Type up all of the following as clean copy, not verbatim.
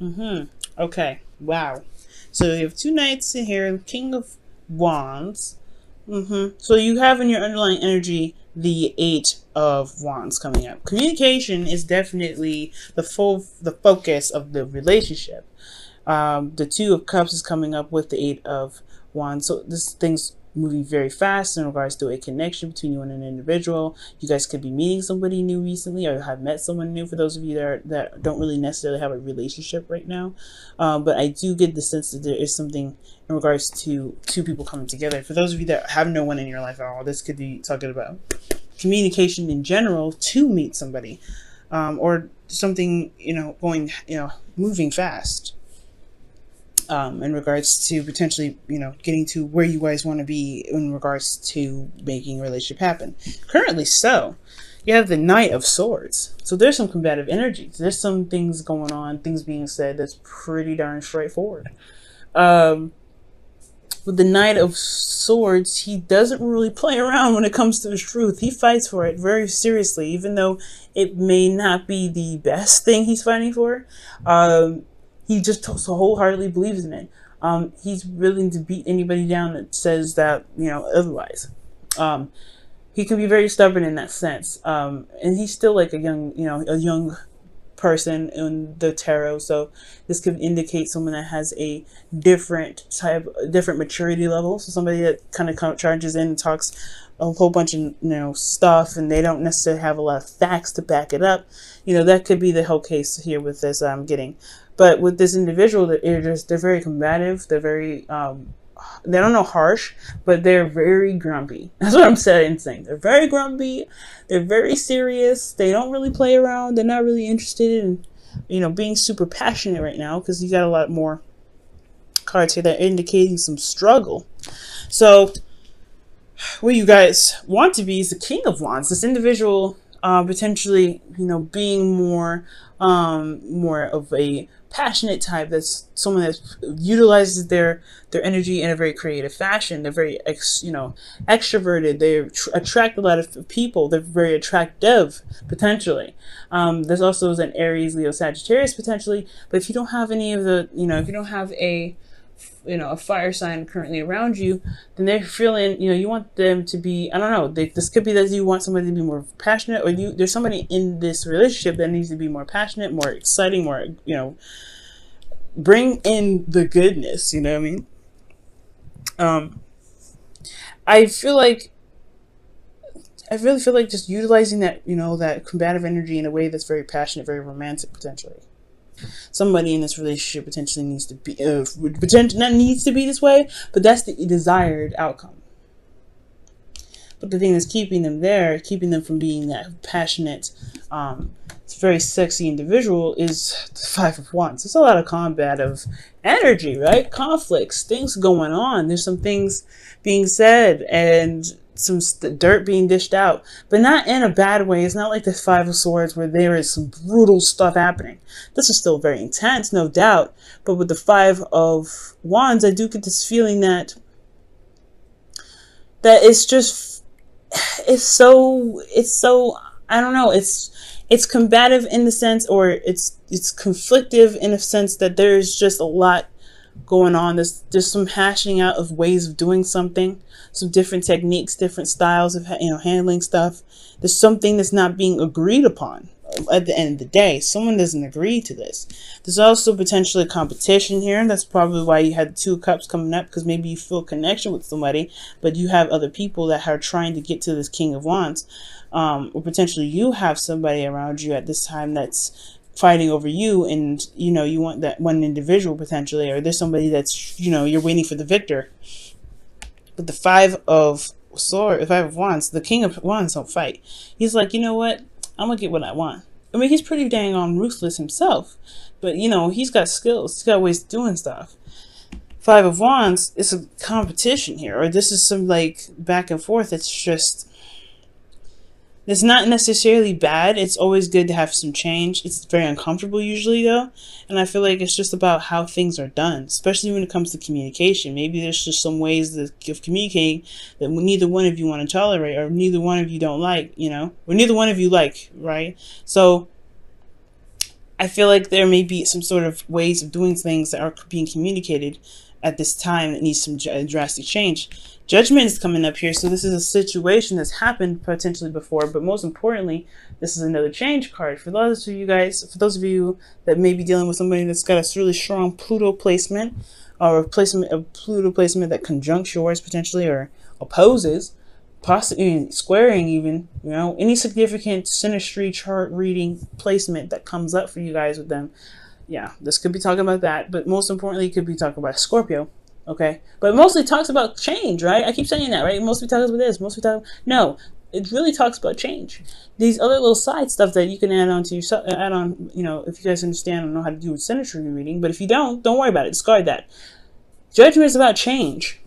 Okay. Wow. So you have two knights in here, King of Wands. So you have in your underlying energy the Eight of Wands coming up. Communication is definitely the focus of the relationship. The Two of Cups is coming up with the Eight of Wands. So this thing's moving very fast in regards to a connection between you and an individual. You guys could be meeting somebody new recently, or have met someone new, for those of you that don't really necessarily have a relationship right now. But I do get the sense that there is something in regards to two people coming together. For those of you that have no one in your life at all, this could be talking about communication in general to meet somebody, or something, going, moving fast. In regards to potentially, getting to where you guys want to be in regards to making a relationship happen. Currently, so you have the Knight of Swords. So there's some combative energies. There's some things going on, things being said that's pretty darn straightforward. With the Knight of Swords, he doesn't really play around when it comes to his truth. He fights for it very seriously, even though it may not be the best thing he's fighting for. He just so wholeheartedly believes in it. He's willing to beat anybody down that says that, otherwise. He can be very stubborn in that sense. And he's still like a young person in the tarot. So this could indicate someone that has a different maturity level. So somebody that kind of charges in and talks a whole bunch of stuff, and they don't necessarily have a lot of facts to back it up. That could be the whole case here with this I'm getting. But with this individual, they're very combative. They're very they don't know harsh, but they're very grumpy. That's what I'm saying. They're very grumpy. They're very serious. They don't really play around. They're not really interested in being super passionate right now, because you got a lot more cards here that are indicating some struggle. So what you guys want to be is the King of Wands. This individual potentially, being more of a passionate type. That's someone that utilizes their energy in a very creative fashion. They're very extroverted. They attract a lot of people. They're very attractive potentially. There's also an Aries, Leo, Sagittarius potentially. But if you don't have any of the, if you don't have a fire sign currently around you, then they're feeling, you want them to be, I don't know, this could be that you want somebody to be more passionate, or there's somebody in this relationship that needs to be more passionate, more exciting, more, bring in the goodness, you know what I mean? I really feel like just utilizing that, that combative energy in a way that's very passionate, very romantic potentially. Somebody in this relationship potentially needs to be not needs to be this way, but that's the desired outcome. But the thing that's keeping them from being that passionate, very sexy individual, is the Five of Wands. There's a lot of combative energy, right? Conflicts, things going on. There's some things being said and some dirt being dished out, but not in a bad way. It's not like the Five of Swords where there is some brutal stuff happening. This is still very intense, no doubt. But with the Five of Wands, I do get this feeling that it's so I don't know, it's combative in the sense, or it's conflictive in a sense that there's just a lot going on. There's some hashing out of ways of doing something, some different techniques, different styles of handling stuff. There's something that's not being agreed upon at the end of the day. Someone doesn't agree to this. There's also potentially competition here, and that's probably why you had the Two of Cups coming up, because maybe you feel a connection with somebody, but you have other people that are trying to get to this King of Wands, or potentially you have somebody around you at this time that's fighting over you, and you want that one individual potentially, or there's somebody that's you're waiting for the victor. But the Five of Wands, the King of Wands don't fight. He's like, you know what, I'm gonna get what I want. I mean, he's pretty dang on ruthless himself, but he's got skills, he's got ways of doing stuff. Five of Wands is a competition here, or this is some like back and forth. It's not necessarily bad. It's always good to have some change. It's very uncomfortable usually though. And I feel like it's just about how things are done, especially when it comes to communication. Maybe there's just some ways of communicating that neither one of you want to tolerate, or neither one of you don't like, or neither one of you like, right? So I feel like there may be some sort of ways of doing things that are being communicated at this time that needs some drastic change. Judgment is coming up here, so this is a situation that's happened potentially before, but most importantly, this is another change card. For those of you guys, for those of you that may be dealing with somebody that's got a really strong Pluto placement, or a Pluto placement that conjuncts yours potentially, or opposes, possibly squaring even, you know, any significant synastry chart reading placement that comes up for you guys with them. Yeah, this could be talking about that, but most importantly, it could be talking about Scorpio. Okay, but it mostly talks about change, right? I keep saying that, right? Mostly talks about this. Mostly talk. No, it really talks about change. These other little side stuff that you can add on to yourself, add on. You know, if you guys understand and know how to do with synastry reading. But if you don't worry about it. Discard that. Judgment is about change.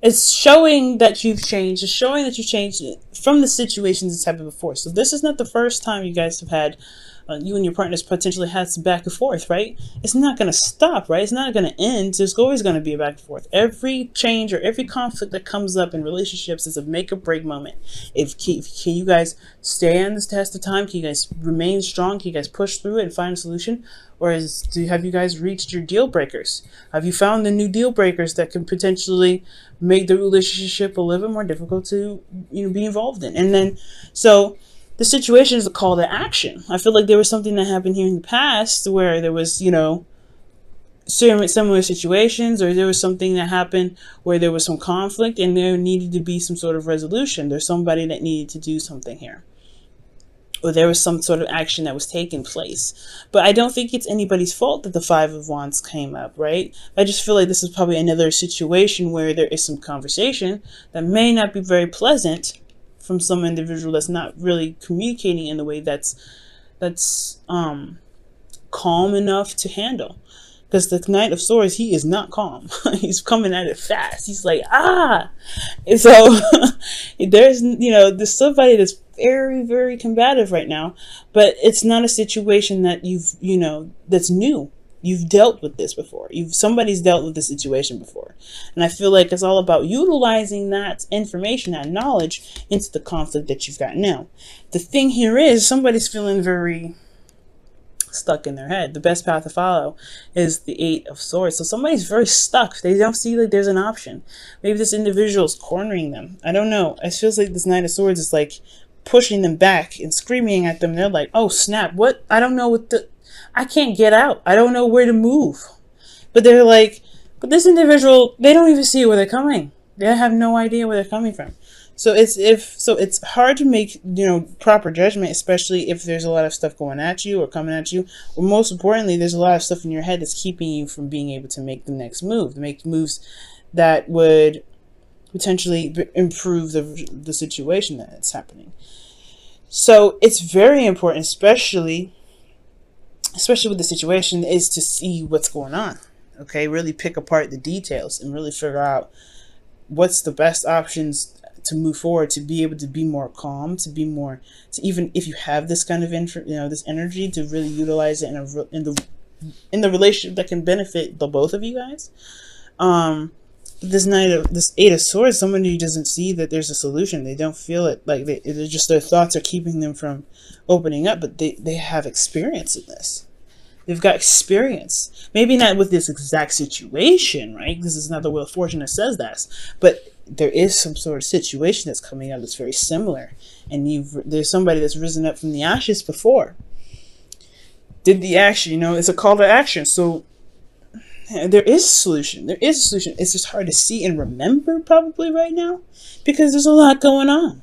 It's showing that you've changed. It's showing that you've changed from the situations that's happened before. So this is not the first time you guys have had, you and your partners potentially had some back and forth, right? It's not going to stop, right? It's not going to end. There's always going to be a back and forth. Every change or every conflict that comes up in relationships is a make or break moment. Can you guys stay on this test of time? Can you guys remain strong? Can you guys push through it and find a solution? Or have you guys reached your deal breakers? Have you found the new deal breakers that can potentially make the relationship a little bit more difficult to, you know, be involved in? And then, so the situation is a call to action. I feel like there was something that happened here in the past where there was, you know, similar situations, or there was something that happened where there was some conflict and there needed to be some sort of resolution. There's somebody that needed to do something here, or there was some sort of action that was taking place. But I don't think it's anybody's fault that the Five of Wands came up, right? I just feel like this is probably another situation where there is some conversation that may not be very pleasant from some individual that's not really communicating in the way that's calm enough to handle. Because the Knight of Swords, he is not calm. He's coming at it fast. He's like, ah! And so there's, you know, there's somebody that's very, very combative right now, but it's not a situation that you've, you know, that's new. You've dealt with this before. Somebody's dealt with this situation before. And I feel like it's all about utilizing that information, that knowledge into the conflict that you've got now. The thing here is somebody's feeling very stuck in their head. The best path to follow is the Eight of Swords. So somebody's very stuck. They don't see like there's an option. Maybe this individual's cornering them. I don't know. It feels like this Knight of Swords is like pushing them back and screaming at them. They're like, oh snap, what? I don't know what I can't get out. I don't know where to move. But they're like, but this individual, they don't even see where they're coming. They have no idea where they're coming from. So it's hard to make, you know, proper judgment, especially if there's a lot of stuff going at you or coming at you. Or most importantly, there's a lot of stuff in your head that's keeping you from being able to make the next move, to make moves that would potentially improve the situation that's happening. So it's very important, especially with the situation, is to see what's going on. Okay, really pick apart the details and really figure out what's the best options to move forward, to be able to be more calm, to even if you have this kind of this energy, to really utilize it in the relationship that can benefit the both of you guys. This Eight of Swords, somebody doesn't see that there's a solution. They don't feel it. Like they're just, their thoughts are keeping them from opening up, but they have experience in this. They've got experience. Maybe not with this exact situation, right? Because it's not the Wheel of Fortune that says that. But there is some sort of situation that's coming up that's very similar. And there's somebody that's risen up from the ashes before. Did the action, you know, it's a call to action. So there is a solution. There is a solution. It's just hard to see and remember probably right now because there's a lot going on.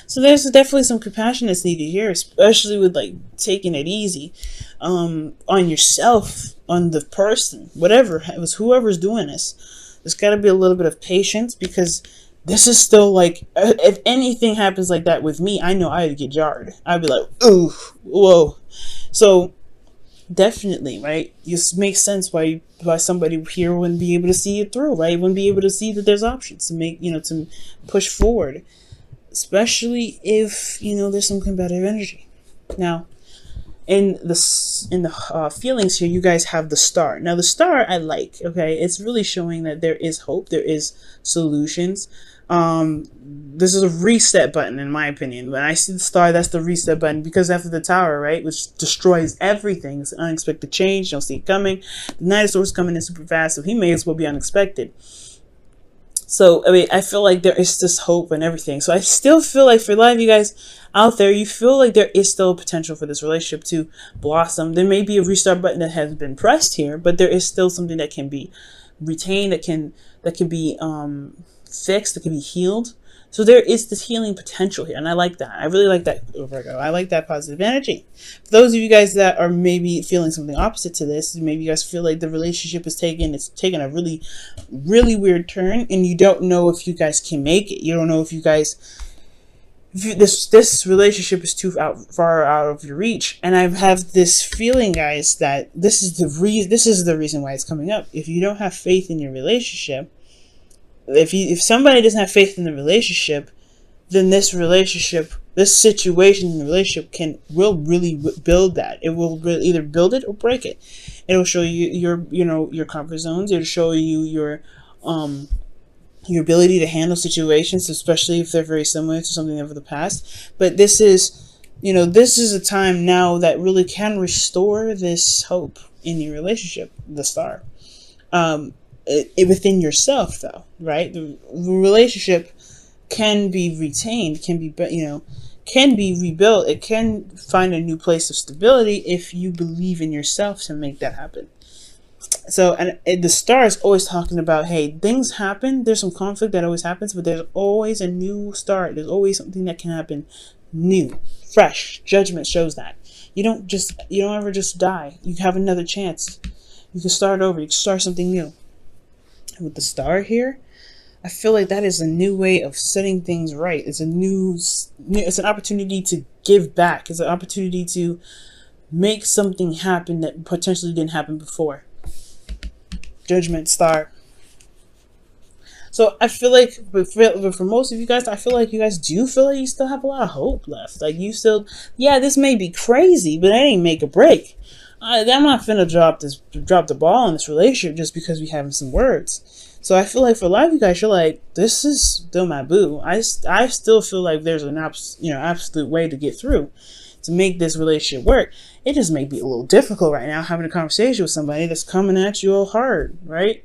So there's definitely some compassion that's needed here, especially with like taking it easy on yourself, on the person, whatever it was, whoever's doing this. There's got to be a little bit of patience because this is still like, if anything happens like that with me, I know I'd get jarred. I'd be like, ooh, whoa. So definitely, right? It makes sense why somebody here wouldn't be able to see it through, right? Wouldn't be able to see that there's options to make, to push forward. Especially if, there's some combative energy. Now, in the feelings here, you guys have the Star. Now, the Star I like, okay? It's really showing that there is hope. There is solutions. This is a reset button, in my opinion. When I see the star, that's the reset button, because after the Tower, right, which destroys everything, it's an unexpected change. You don't see it coming. The Knight of Swords coming in super fast, so he may as well be unexpected. So, I mean, I feel like there is this hope and everything. So I still feel like for a lot of you guys out there, you feel like there is still potential for this relationship to blossom. There may be a restart button that has been pressed here, but there is still something that can be retained, that can be fixed, that can be healed. So there is this healing potential here, and I like that. I really like that, Virgo. I like that positive energy. For those of you guys that are maybe feeling something opposite to this, maybe you guys feel like the relationship is taking a really, really weird turn, and you don't know if you guys can make it. You don't know if you guys, this relationship is too far out of your reach. And I have this feeling, guys, that this is the reason why it's coming up. If you don't have faith in your relationship, if somebody doesn't have faith in the relationship, then this situation in the relationship will really build that. It will either build it or break it. It'll show you your comfort zones. It'll show you your ability to handle situations, especially if they're very similar to something of the past. But this is a time now that really can restore this hope in your relationship, the star. Within yourself, though, right? The relationship can be retained, can be rebuilt. It can find a new place of stability if you believe in yourself to make that happen. So, and the star is always talking about, hey, things happen. There's some conflict that always happens, but there's always a new start. There's always something that can happen new, fresh. Judgment shows that. You don't ever just die. You have another chance. You can start over. You can start something new. With the star here, I feel like that is a new way of setting things right. It's an opportunity to give back. It's an opportunity to make something happen that potentially didn't happen before. Judgment, star. So I feel like, but for most of you guys, I feel like you guys do feel like you still have a lot of hope left. Like you still, yeah, this may be crazy, but it ain't make or break. I'm not finna drop the ball in this relationship just because we having some words. So I feel like for a lot of you guys, you're like, this is still my boo. I still feel like there's an absolute way to get through, to make this relationship work. It just may be a little difficult right now having a conversation with somebody that's coming at you all hard, right?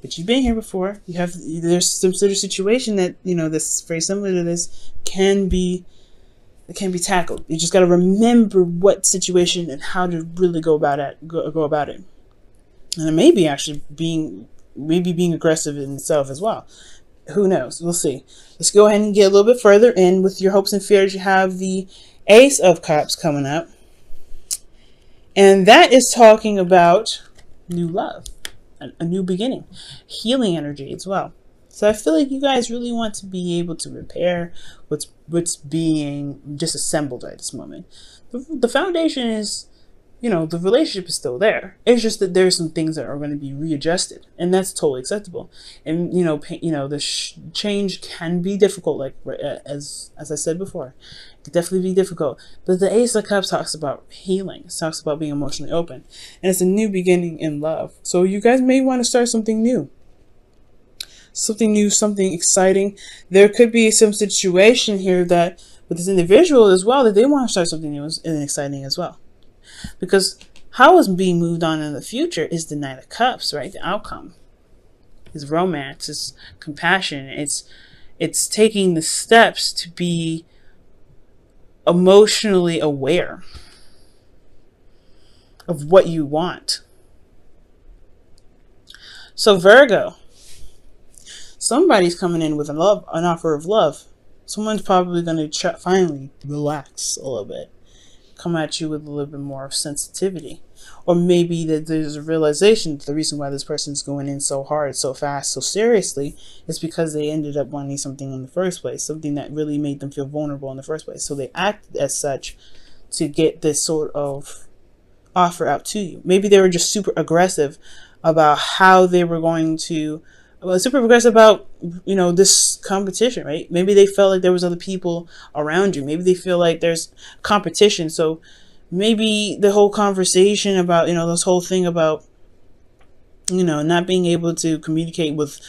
But you've been here before. There's some sort of situation that that's very similar to this can be tackled. You just got to remember what situation and how to really go about it. And it may be actually being aggressive in itself as well. Who knows? We'll see. Let's go ahead and get a little bit further in with your hopes and fears. You have the Ace of Cups coming up, and that is talking about new love, a new beginning, healing energy as well. So I feel like you guys really want to be able to repair what's being disassembled at this moment. The foundation is, the relationship is still there. It's just that there's some things that are going to be readjusted, and that's totally acceptable. And the change can be difficult, like as I said before, it could definitely be difficult. But the Ace of Cups talks about healing. It talks about being emotionally open, and it's a new beginning in love. So you guys may want to start something new. Something new, something exciting. There could be some situation here that with this individual as well, that they want to start something new and exciting as well. Because how is being moved on in the future is the Knight of Cups, right? The outcome is romance, it's compassion, it's taking the steps to be emotionally aware of what you want. So Virgo, somebody's coming in with an offer of love. Someone's probably going to finally relax a little bit, come at you with a little bit more of sensitivity. Or maybe that there's a realization that the reason why this person's going in so hard, so fast, so seriously is because they ended up wanting something in the first place, something that really made them feel vulnerable in the first place. So they act as such to get this sort of offer out to you. Maybe they were just super aggressive about how they were going to super aggressive about this competition, right? Maybe they felt like there was other people around you. Maybe they feel like there's competition. So maybe the whole conversation about this whole thing about not being able to communicate with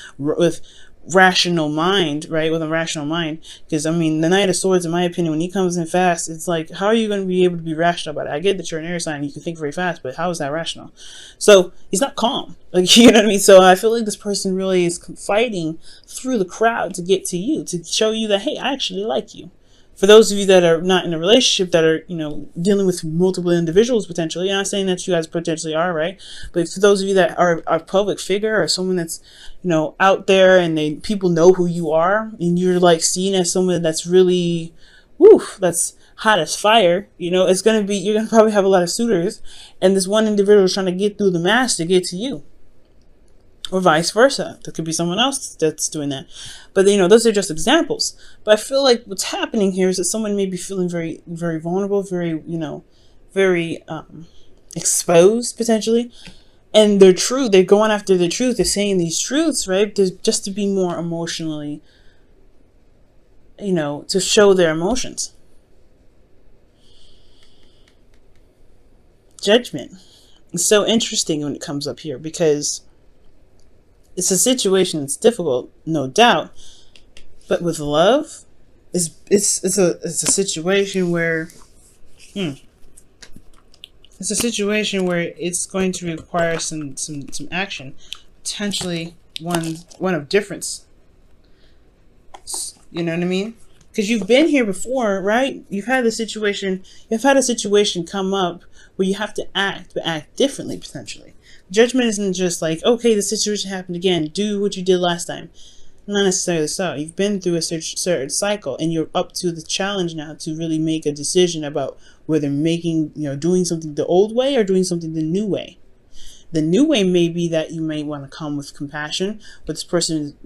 rational mind, right? With a rational mind. Because, I mean, the Knight of Swords, in my opinion, when he comes in fast, it's like, how are you going to be able to be rational about it? I get that you're an air sign and you can think very fast, but how is that rational? So he's not calm. Like, you know what I mean? So I feel like this person really is fighting through the crowd to get to you, to show you that, hey, I actually like you. For those of you that are not in a relationship, that are, dealing with multiple individuals potentially, I'm not saying that you guys potentially are, right? But for those of you that are a public figure or someone that's, out there and people know who you are, and you're like seen as someone that's really, that's hot as fire, you're going to probably have a lot of suitors, and this one individual is trying to get through the mass to get to you. Or vice versa. There could be someone else that's doing that. But, those are just examples. But I feel like what's happening here is that someone may be feeling very, very vulnerable, very, very exposed, potentially. And they're going after the truth. They're saying these truths, right? Just to be more emotionally, to show their emotions. Judgment. It's so interesting when it comes up here because it's a situation that's difficult, no doubt, but with love, it's a situation where it's going to require some action, potentially one of difference. You know what I mean? Because you've been here before, right? You've had a situation come up where you have to act, but act differently potentially. Judgment isn't just like, okay, the situation happened again, do what you did last time. Not necessarily so. You've been through a certain cycle, and you're up to the challenge now to really make a decision about whether doing something the old way or doing something the new way. The new way may be that you may want to come with compassion, but this person,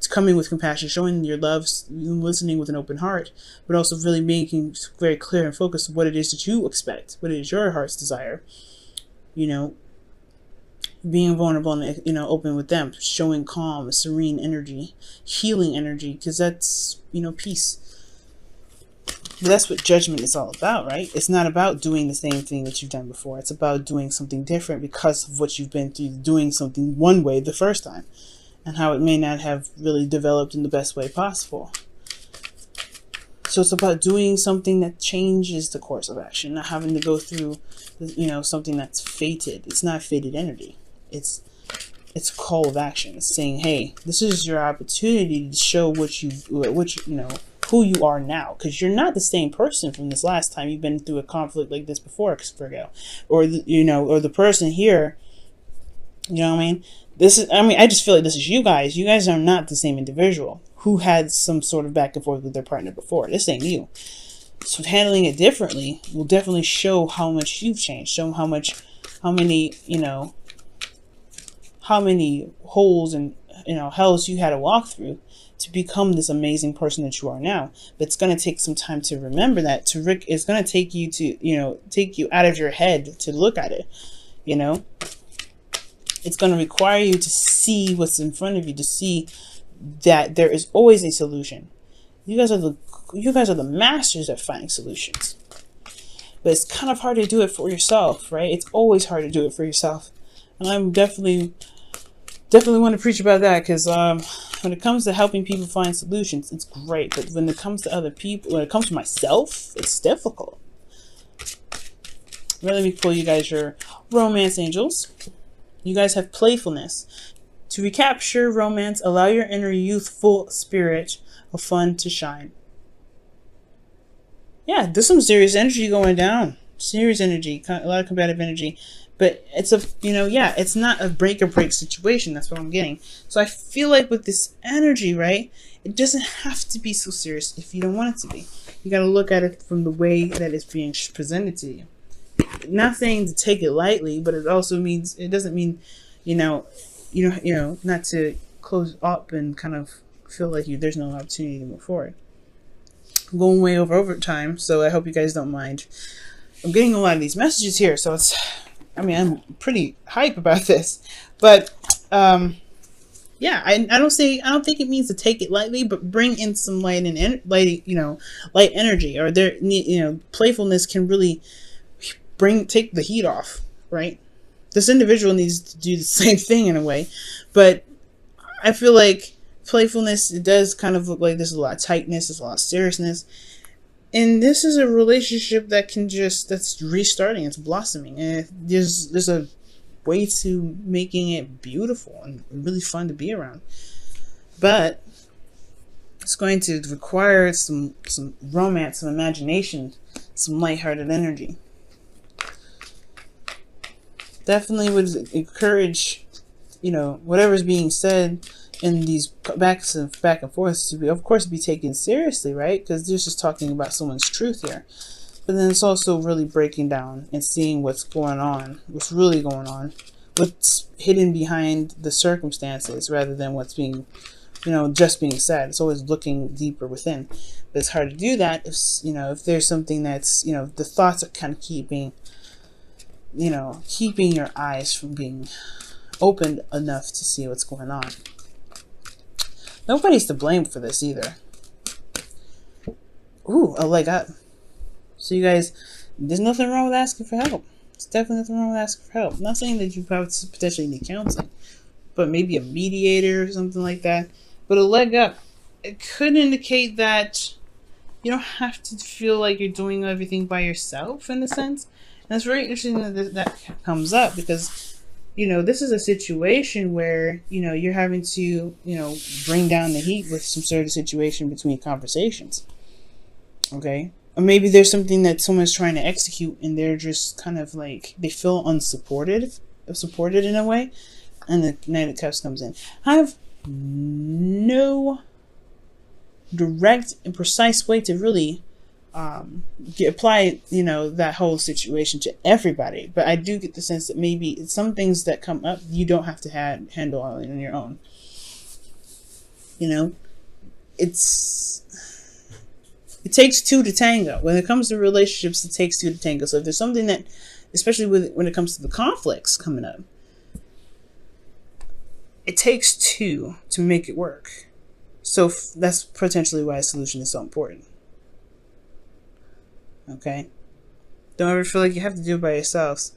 coming with compassion, showing your love, listening with an open heart, but also really making very clear and focused what it is that you expect, what it is your heart's desire. Being vulnerable and open with them, showing calm, serene energy, healing energy, because that's peace. But that's what judgment is all about, right? It's not about doing the same thing that you've done before. It's about doing something different because of what you've been through, doing something one way the first time, and how it may not have really developed in the best way possible. So it's about doing something that changes the course of action, not having to go through something that's fated. It's not fated energy. It's a call of action. It's saying, hey, this is your opportunity to show who you are now, because you're not the same person from this last time. You've been through a conflict like this before, Virgo, or the person here. You know what I mean? I just feel like this is you guys. You guys are not the same individual who had some sort of back and forth with their partner before. This ain't you. So handling it differently will definitely show how much you've changed. Show how many holes and hells you had to walk through to become this amazing person that you are now. But it's going to take some time to remember that. It's going to take you to take you out of your head to look at it. It's going to require you to see what's in front of you, to see that there is always a solution. You guys are the masters at finding solutions. But it's kind of hard to do it for yourself, right? It's always hard to do it for yourself. And I'm definitely want to preach about that, because when it comes to helping people find solutions, it's great. But when it comes to other people, when it comes to myself, it's difficult. Let me pull you guys your romance angels. You guys have playfulness. To recapture romance, allow your inner youthful spirit of fun to shine. Yeah, there's some serious energy going down. Serious energy, a lot of combative energy. But it's it's not a break or break situation. That's what I'm getting. So I feel like with this energy, right, it doesn't have to be so serious if you don't want it to be. You got to look at it from the way that it's being presented to you. Not saying to take it lightly, but it also means, it doesn't mean, not to close up and kind of feel like there's no opportunity to move forward. I'm going way over time, so I hope you guys don't mind. I'm getting a lot of these messages here, so I'm pretty hype about this, but yeah, I don't think it means to take it lightly, but bring in some light energy, or playfulness can really take the heat off, right? This individual needs to do the same thing in a way, but I feel like playfulness, it does kind of look like there's a lot of tightness, there's a lot of seriousness. And this is a relationship that that's restarting, it's blossoming. And there's a way to making it beautiful and really fun to be around. But it's going to require some romance, some imagination, some lighthearted energy. Definitely would encourage, whatever's being said in these back and forth to be, of course, be taken seriously, right? Because this is talking about someone's truth here. But then it's also really breaking down and seeing what's going on, what's really going on, what's hidden behind the circumstances rather than what's being, just being said. It's always looking deeper within. But it's hard to do that if there's something that's, the thoughts are kind of keeping your eyes from being opened enough to see what's going on. Nobody's to blame for this either. Ooh, a leg up. So you guys, there's nothing wrong with asking for help. There's definitely nothing wrong with asking for help. I'm not saying that you probably potentially need counseling, but maybe a mediator or something like that. But a leg up, it could indicate that you don't have to feel like you're doing everything by yourself in a sense. And it's very interesting that comes up because, this is a situation where, you're having to, bring down the heat with some sort of situation between conversations. Okay? Or maybe there's something that someone's trying to execute and they're just kind of like, they feel supported in a way. And the Knight of Cups comes in. I have no direct and precise way to really apply that whole situation to everybody, but I do get the sense that maybe some things that come up you don't have to handle on your own. It takes two to tango. When it comes to relationships, it takes two to tango. So if there's something that, especially when it comes to the conflicts coming up, it takes two to make it work. So that's potentially why a solution is so important. Okay? Don't ever feel like you have to do it by yourselves.